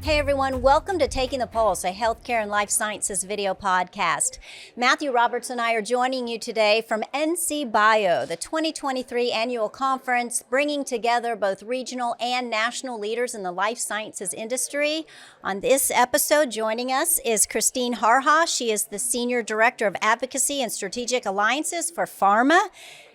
Hey everyone, welcome to Taking the Pulse, a healthcare and life sciences video podcast. Matthew Roberts and I are joining you today from NC Bio, the 2023 annual conference, bringing together both regional and national leaders in the life sciences industry. On this episode, joining us is Christine Harhaj. She is the Senior Director of Advocacy and Strategic Alliances for PhRMA.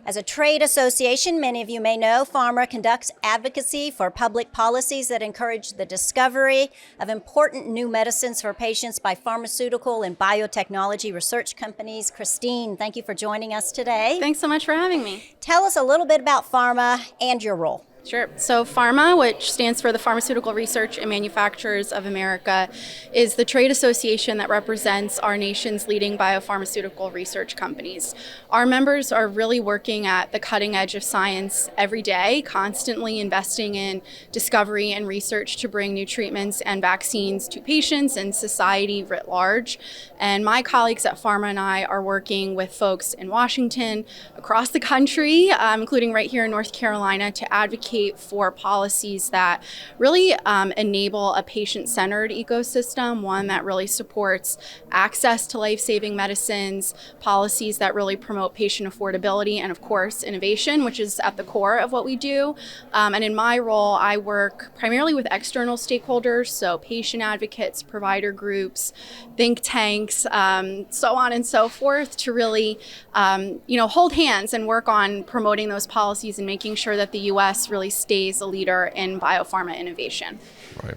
As a trade association, many of you may know, PhRMA conducts advocacy for public policies that encourage the discovery of important new medicines for patients by pharmaceutical and biotechnology research companies. Christine, thank you for joining us today. Thanks so much for having me. Tell us a little bit about PhRMA and your role. Sure. So PhRMA, which stands for the Pharmaceutical Research and Manufacturers of America, is the trade association that represents our nation's leading biopharmaceutical research companies. Our members are really working at the cutting edge of science every day, constantly investing in discovery and research to bring new treatments and vaccines to patients and society writ large. And my colleagues at PhRMA and I are working with folks in Washington, across the country, including right here in North Carolina, to advocate for policies that really enable a patient-centered ecosystem, one that really supports access to life-saving medicines, policies that really promote patient affordability, and of course, innovation, which is at the core of what we do. And in my role, I work primarily with external stakeholders, so patient advocates, provider groups, think tanks, so on and so forth, to really hold hands and work on promoting those policies and making sure that the U.S. really stays a leader in biopharma innovation. Right.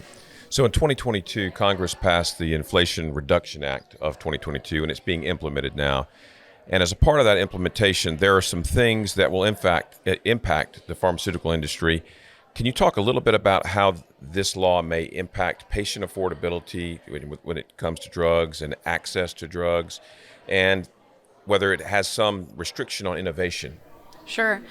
So in 2022, Congress passed the Inflation Reduction Act of 2022, and it's being implemented now. And as a part of that implementation, there are some things that will impact the pharmaceutical industry. Can you talk a little bit about how this law may impact patient affordability when it comes to drugs and access to drugs, and whether it has some restriction on innovation? Sure.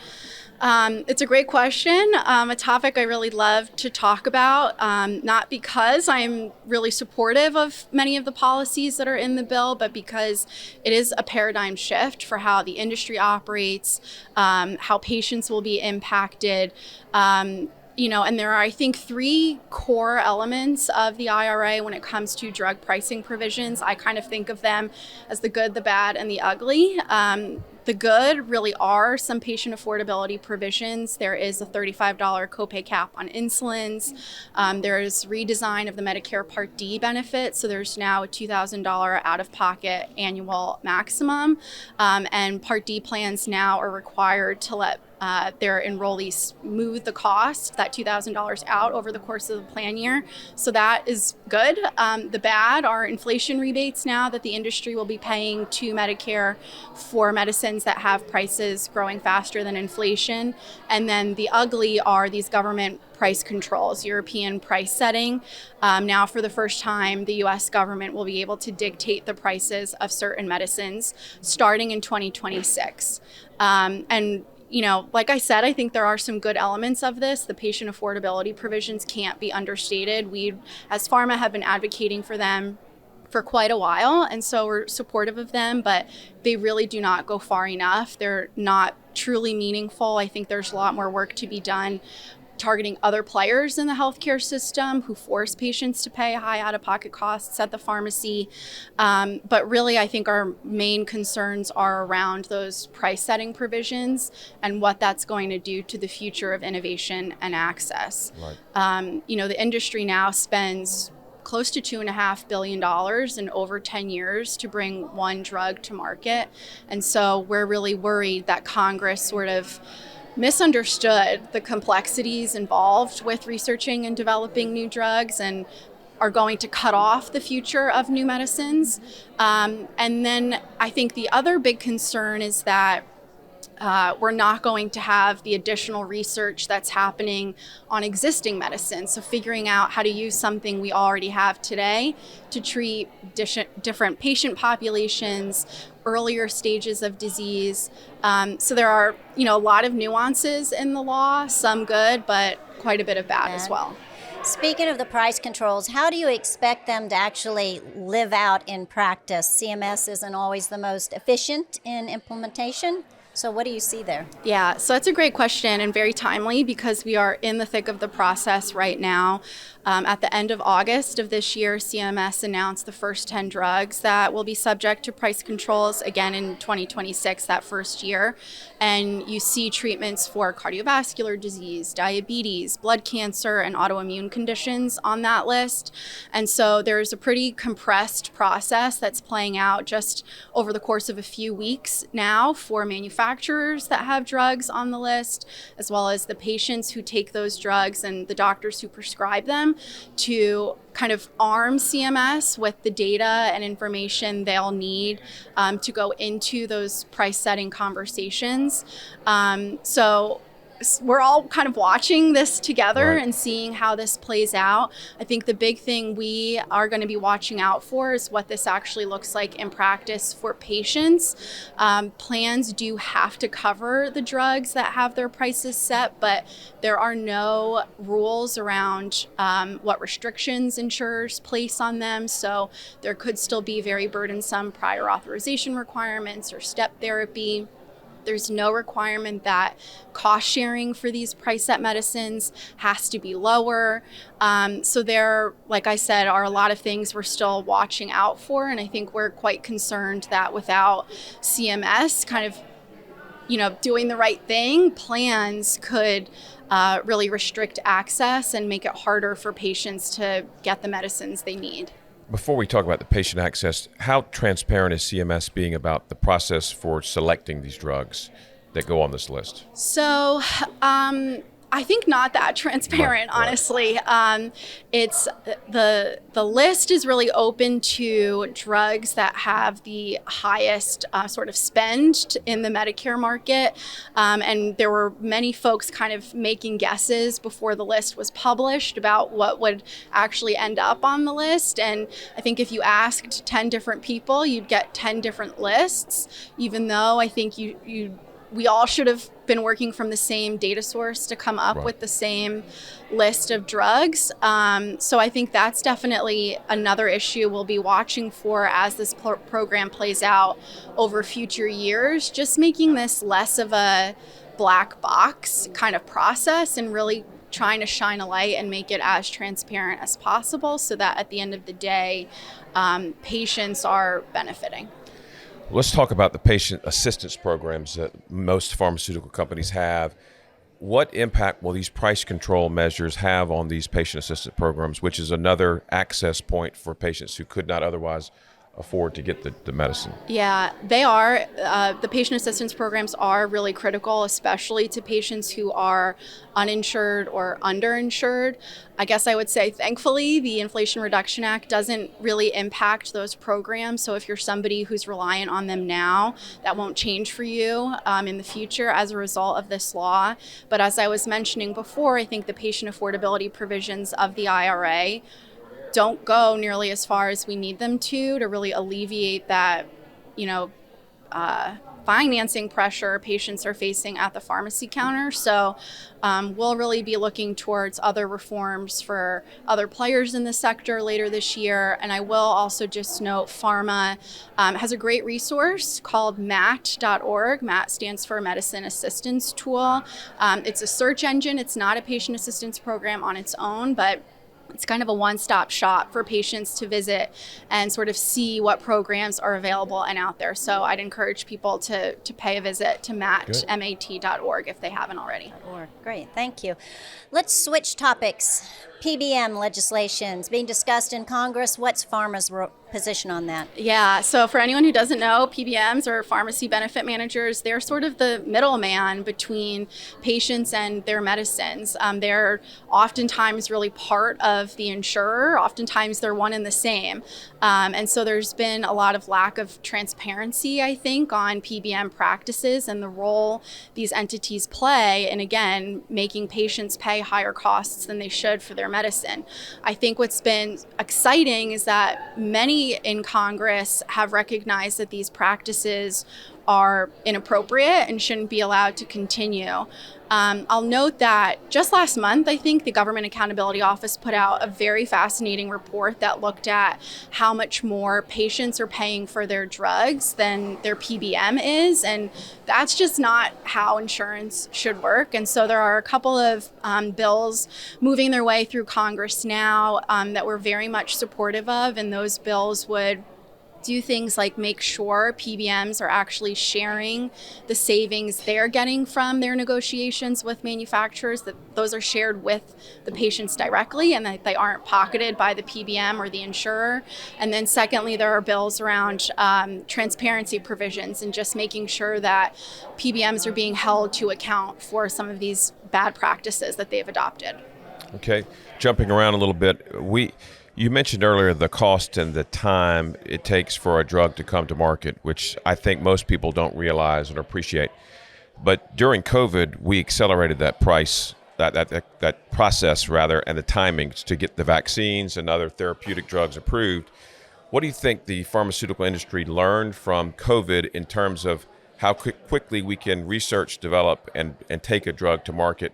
It's a great question, a topic I really love to talk about, not because I'm really supportive of many of the policies that are in the bill, but because it is a paradigm shift for how the industry operates, how patients will be impacted. And there are, I think, three core elements of the IRA when it comes to drug pricing provisions. I kind of think of them as the good, the bad, and the ugly. The good really are some patient affordability provisions. There is a $35 copay cap on insulins. There is redesign of the Medicare Part D benefit. So there's now a $2,000 out-of-pocket annual maximum. And Part D plans now are required to let their enrollees smooth the cost, that $2,000 out over the course of the plan year. So that is good. The bad are inflation rebates now that the industry will be paying to Medicare for medicines that have prices growing faster than inflation. And then the ugly are these government price controls, European price setting. Now, for the first time, the U.S. government will be able to dictate the prices of certain medicines starting in 2026. Like I said, I think there are some good elements of this. The patient affordability provisions can't be understated. We, as PhRMA, have been advocating for them for quite a while, and so we're supportive of them, but they really do not go far enough. They're not truly meaningful. I think there's a lot more work to be done targeting other players in the healthcare system who force patients to pay high out-of-pocket costs at the pharmacy. But really, I think our main concerns are around those price-setting provisions and what that's going to do to the future of innovation and access. Right. The industry now spends close to $2.5 billion in over 10 years to bring one drug to market. And so we're really worried that Congress sort of misunderstood the complexities involved with researching and developing new drugs and are going to cut off the future of new medicines. And then I think the other big concern is that we're not going to have the additional research that's happening on existing medicines. So figuring out how to use something we already have today to treat different patient populations, earlier stages of disease. So there are, a lot of nuances in the law, some good, but quite a bit of bad as well. Speaking of the price controls, how do you expect them to actually live out in practice? CMS isn't always the most efficient in implementation. So what do you see there? Yeah, so that's a great question and very timely because we are in the thick of the process right now. At the end of August of this year, CMS announced the first 10 drugs that will be subject to price controls again in 2026, that first year. And you see treatments for cardiovascular disease, diabetes, blood cancer, and autoimmune conditions on that list. And so there's a pretty compressed process that's playing out just over the course of a few weeks now for manufacturers that have drugs on the list, as well as the patients who take those drugs and the doctors who prescribe them, to kind of arm CMS with the data and information they'll need to go into those price setting conversations. So we're all kind of watching this together Right. and seeing how this plays out. I think the big thing we are going to be watching out for is what this actually looks like in practice for patients. Plans do have to cover the drugs that have their prices set, but there are no rules around what restrictions insurers place on them. So there could still be very burdensome prior authorization requirements or step therapy. There's no requirement that cost sharing for these price set medicines has to be lower. So there, like I said, are a lot of things we're still watching out for. And I think we're quite concerned that without CMS kind of, doing the right thing, plans could really restrict access and make it harder for patients to get the medicines they need. Before we talk about the patient access, how transparent is CMS being about the process for selecting these drugs that go on this list? So I think not that transparent, Right. honestly. It's the list is really open to drugs that have the highest sort of spend in the Medicare market. And there were many folks kind of making guesses before the list was published about what would actually end up on the list. And I think if you asked 10 different people, you'd get 10 different lists, even though I think we all should have been working from the same data source to come up Right. with the same list of drugs. So I think that's definitely another issue we'll be watching for as this program plays out over future years, just making this less of a black box kind of process and really trying to shine a light and make it as transparent as possible so that at the end of the day, patients are benefiting. Let's talk about the patient assistance programs that most pharmaceutical companies have. What impact will these price control measures have on these patient assistance programs, which is another access point for patients who could not otherwise afford to get the medicine? Yeah, they are. The patient assistance programs are really critical, especially to patients who are uninsured or underinsured. I guess I would say, thankfully, the Inflation Reduction Act doesn't really impact those programs. So if you're somebody who's reliant on them now, that won't change for you in the future as a result of this law. But as I was mentioning before, I think the patient affordability provisions of the IRA don't go nearly as far as we need them to really alleviate that, financing pressure patients are facing at the pharmacy counter. So we'll really be looking towards other reforms for other players in the sector later this year. And I will also just note PhRMA has a great resource called MAT.org. MAT stands for Medicine Assistance Tool. It's a search engine. It's not a patient assistance program on its own, but it's kind of a one-stop shop for patients to visit and sort of see what programs are available and out there. So I'd encourage people to pay a visit to MAT.org if they haven't already. Great, thank you. Let's switch topics. PBM legislation is being discussed in Congress. What's PhRMA's position on that? Yeah, so for anyone who doesn't know, PBMs or pharmacy benefit managers, they're sort of the middleman between patients and their medicines. They're oftentimes really part of the insurer. Oftentimes they're one and the same. And so there's been a lot of lack of transparency, I think, on PBM practices and the role these entities play in, again, making patients pay higher costs than they should for their medicine. I think what's been exciting is that many in Congress have recognized that these practices are inappropriate and shouldn't be allowed to continue. I'll note that just last month, I think the Government Accountability Office put out a very fascinating report that looked at how much more patients are paying for their drugs than their PBM is. And that's just not how insurance should work. And so there are a couple of bills moving their way through Congress now that we're very much supportive of. And those bills would do things like make sure PBMs are actually sharing the savings they're getting from their negotiations with manufacturers, that those are shared with the patients directly and that they aren't pocketed by the PBM or the insurer. And then secondly, there are bills around transparency provisions and just making sure that PBMs are being held to account for some of these bad practices that they've adopted. Okay, jumping around a little bit, you mentioned earlier the cost and the time it takes for a drug to come to market, which I think most people don't realize or appreciate. But during COVID, we accelerated that process rather, and the timings to get the vaccines and other therapeutic drugs approved. What do you think the pharmaceutical industry learned from COVID in terms of how quickly we can research, develop, and take a drug to market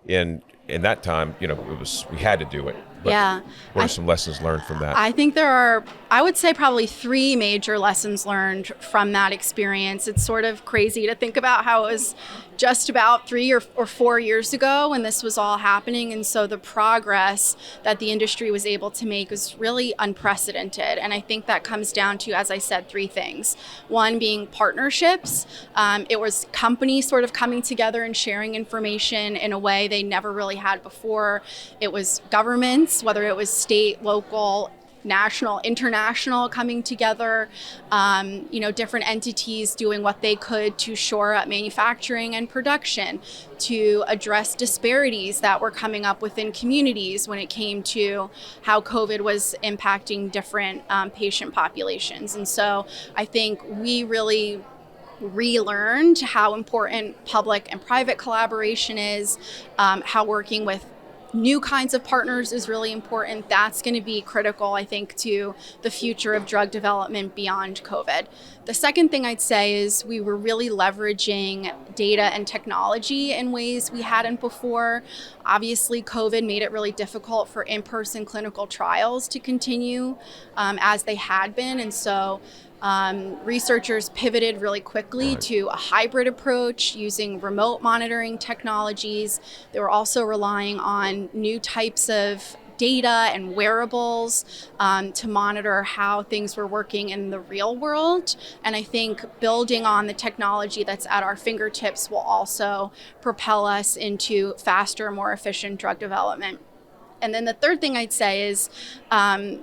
in that time? We had to do it. But yeah. What are some lessons learned from that? I think there are, I would say, probably 3 major lessons learned from that experience. It's sort of crazy to think about how it was just about 3 or 4 years ago when this was all happening. And so the progress that the industry was able to make was really unprecedented. And I think that comes down to, as I said, 3 things. One being partnerships. It was companies sort of coming together and sharing information in a way they never really had before. It was governments, whether it was state, local, national, international, coming together, different entities doing what they could to shore up manufacturing and production, to address disparities that were coming up within communities when it came to how COVID was impacting different patient populations. And so I think we really relearned how important public and private collaboration is, how working with new kinds of partners is really important. That's going to be critical, I think, to the future of drug development beyond COVID. The second thing I'd say is we were really leveraging data and technology in ways we hadn't before. Obviously, COVID made it really difficult for in-person clinical trials to continue as they had been. And so researchers pivoted really quickly to a hybrid approach using remote monitoring technologies. They were also relying on new types of data and wearables to monitor how things were working in the real world. And I think building on the technology that's at our fingertips will also propel us into faster, more efficient drug development. And then the third thing I'd say is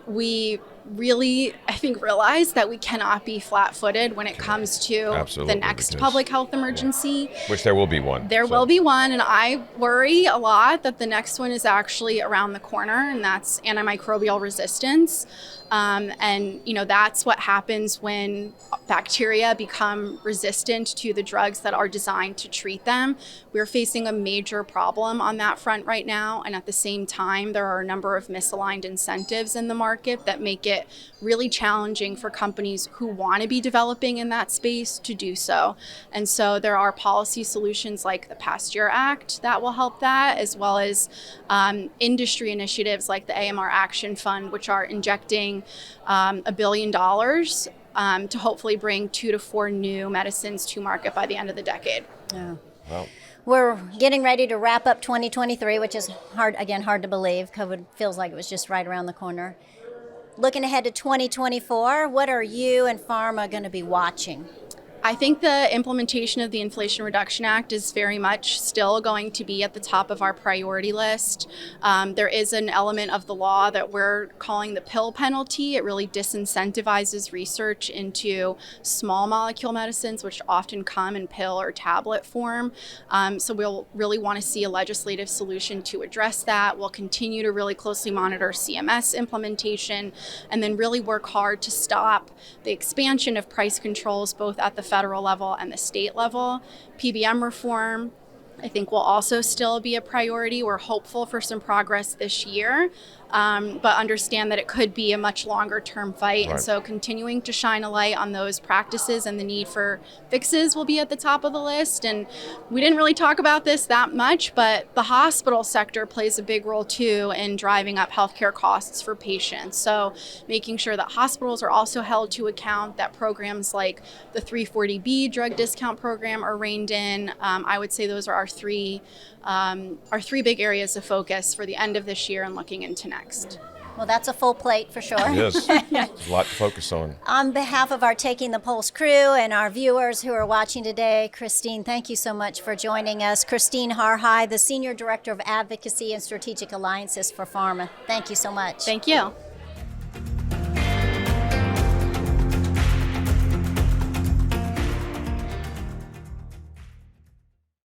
we really, I think, realize that we cannot be flat-footed when it comes to the next public health emergency. Which there will be one. There will be one, and I worry a lot that the next one is actually around the corner, and that's antimicrobial resistance. That's what happens when bacteria become resistant to the drugs that are designed to treat them. We're facing a major problem on that front right now, and at the same time, there are a number of misaligned incentives in the market that make it really challenging for companies who want to be developing in that space to do so. And so there are policy solutions like the PhRMA Act that will help that, as well as industry initiatives like the AMR Action Fund, which are injecting $1 billion to hopefully bring 2 to 4 new medicines to market by the end of the decade. Yeah. Well, we're getting ready to wrap up 2023, which is hard to believe. COVID feels like it was just right around the corner. Looking ahead to 2024, what are you and PhRMA going to be watching? I think the implementation of the Inflation Reduction Act is very much still going to be at the top of our priority list. There is an element of the law that we're calling the pill penalty. It really disincentivizes research into small molecule medicines, which often come in pill or tablet form. So we'll really want to see a legislative solution to address that. We'll continue to really closely monitor CMS implementation and then really work hard to stop the expansion of price controls both at the federal level and the state level. PBM reform I think will also still be a priority. We're hopeful for some progress this year, but understand that it could be a much longer term fight. Right. And so continuing to shine a light on those practices and the need for fixes will be at the top of the list. And we didn't really talk about this that much, but the hospital sector plays a big role too in driving up healthcare costs for patients. So making sure that hospitals are also held to account, that programs like the 340B drug discount program are reined in. I would say those are our three big areas of focus for the end of this year and looking into next. Well, that's a full plate for sure. It is. There's a lot to focus on. On behalf of our Taking the Pulse crew and our viewers who are watching today, Christine, thank you so much for joining us. Christine Harhaj, the Senior Director of Advocacy and Strategic Alliances for PhRMA. Thank you so much. Thank you.